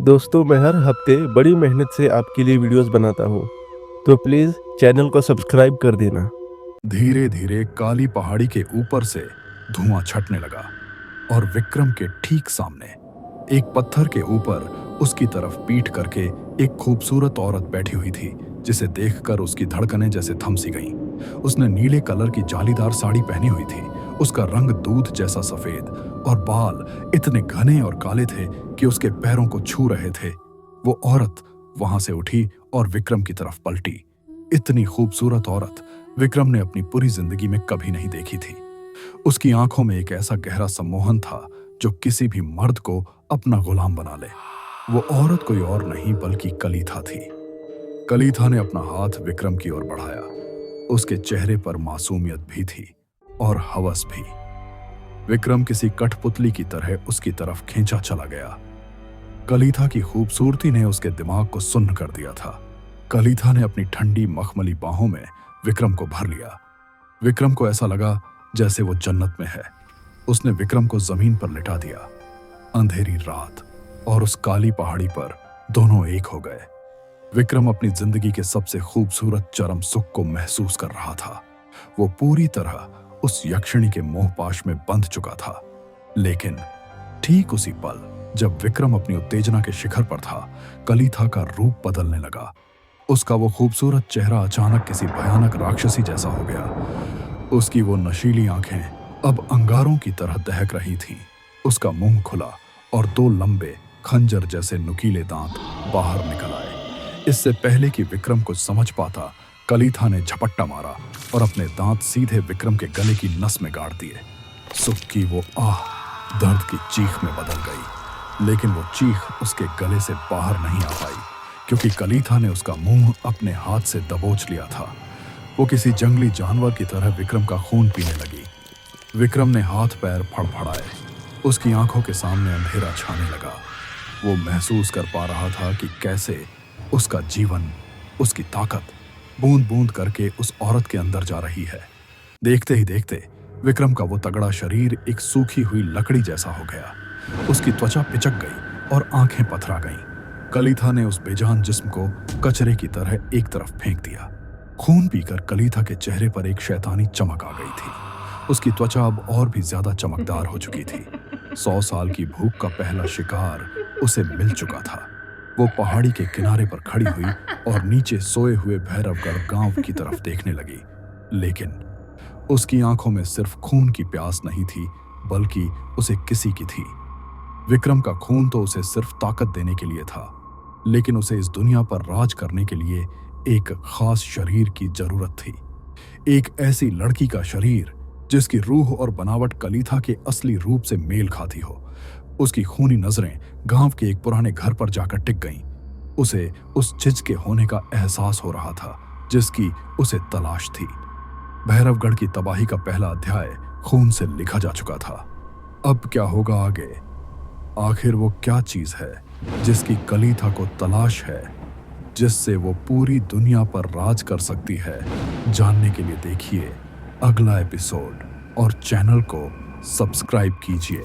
दोस्तों मैं हर हफ्ते बड़ी मेहनत से आपके लिए वीडियोस बनाता हूँ, तो प्लीज़ चैनल को सब्सक्राइब कर देना। धीरे धीरे काली पहाड़ी के ऊपर से धुआं छटने लगा और विक्रम के ठीक सामने एक पत्थर के ऊपर उसकी तरफ पीठ करके एक खूबसूरत औरत बैठी हुई थी, जिसे देखकर उसकी धड़कनें जैसे थम सी गईं। उसने नीले कलर की जालीदार साड़ी पहनी हुई थी। उसका रंग दूध जैसा सफेद और बाल इतने घने और काले थे कि उसके पैरों को छू रहे थे। वो औरत वहां से उठी और विक्रम की तरफ पलटी। इतनी खूबसूरत औरत विक्रम ने अपनी पूरी जिंदगी में कभी नहीं देखी थी। उसकी आंखों में एक ऐसा गहरा सम्मोहन था जो किसी भी मर्द को अपना गुलाम बना ले। वो औरत कोई और नहीं बल्कि कलीथा थी। कलीथा ने अपना हाथ विक्रम की ओर बढ़ाया। उसके चेहरे पर मासूमियत भी थी और हवस भी। विक्रम किसी कठपुतली की तरह उसकी तरफ खींचा चला गया। कलीथा की खूबसूरती ने उसके दिमाग को सुन्न कर दिया था। कलीथा ने अपनी ठंडी मखमली बाहों में विक्रम को भर लिया। विक्रम को ऐसा लगा जैसे वो जन्नत में है। उसने विक्रम को जमीन पर लिटा दिया। अंधेरी रात और उस काली पहाड़ी पर दोनों एक हो गए। विक्रम अपनी जिंदगी के सबसे खूबसूरत चरम सुख को महसूस कर रहा था। वो पूरी तरह उस यक्षिणी के मोहपाश में बंध चुका था। लेकिन ठीक उसी पल जब विक्रम अपनी उत्तेजना के शिखर पर था, कलीथा का रूप बदलने लगा। उसका वो खूबसूरत चेहरा अचानक किसी भयानक राक्षसी जैसा हो गया। उसकी वो नशीली आंखें अब अंगारों की तरह दहक रही थीं। उसका मुंह खुला और दो लंबे खंजर जैसे नुकीले दांत बाहर निकल आए। इससे पहले कि विक्रम कुछ समझ पाता, कलीथा ने झपट्टा मारा और अपने दांत सीधे विक्रम के गले की नस में गाड़ दिए। सुख की वो आह दर्द की चीख में बदल गई, लेकिन वो चीख उसके गले से बाहर नहीं आ पाई, क्योंकि कलीथा ने उसका मुंह अपने हाथ से दबोच लिया था। वो किसी जंगली जानवर की तरह विक्रम का खून पीने लगी। विक्रम ने हाथ पैर फड़फड़ाए। उसकी आंखों के सामने अंधेरा छाने लगा। वो महसूस कर पा रहा था कि कैसे उसका जीवन, उसकी ताकत बूंद बूंद करके उस औरत के अंदर जा रही है। देखते ही देखते विक्रम का वो तगड़ा शरीर एक सूखी हुई लकड़ी जैसा हो गया। उसकी त्वचा पिचक गई और आंखें पथरा गईं। कलीथा ने उस बेजान जिस्म को कचरे की तरह एक तरफ फेंक दिया। खून पीकर कलीथा के चेहरे पर एक शैतानी चमक आ गई थी। उसकी त्वचा अब और भी ज्यादा चमकदार हो चुकी थी। 100 साल की भूख का पहला शिकार उसे मिल चुका था। वो पहाड़ी के किनारे पर खड़ी हुई और नीचे सोए हुए भैरवगढ़ गांव की तरफ देखने लगी। लेकिन उसकी आंखों में सिर्फ खून की प्यास नहीं थी, बल्कि उसे किसी की थी। विक्रम का खून तो उसे सिर्फ ताकत देने के लिए था, लेकिन उसे इस दुनिया पर राज करने के लिए एक खास शरीर की जरूरत थी। एक ऐसी लड़की का शरीर जिसकी रूह और बनावट कलीथा के असली रूप से मेल खाती हो। उसकी खूनी नजरें गांव के एक पुराने घर पर जाकर टिक गईं। उसे उस चीज के होने का एहसास हो रहा था जिसकी उसे तलाश थी। भैरवगढ़ की तबाही का पहला अध्याय खून से लिखा जा चुका था। अब क्या होगा आगे? आखिर वो क्या चीज है जिसकी कलीथा को तलाश है, जिससे वो पूरी दुनिया पर राज कर सकती है? जानने के लिए देखिए अगला एपिसोड और चैनल को सब्सक्राइब कीजिए।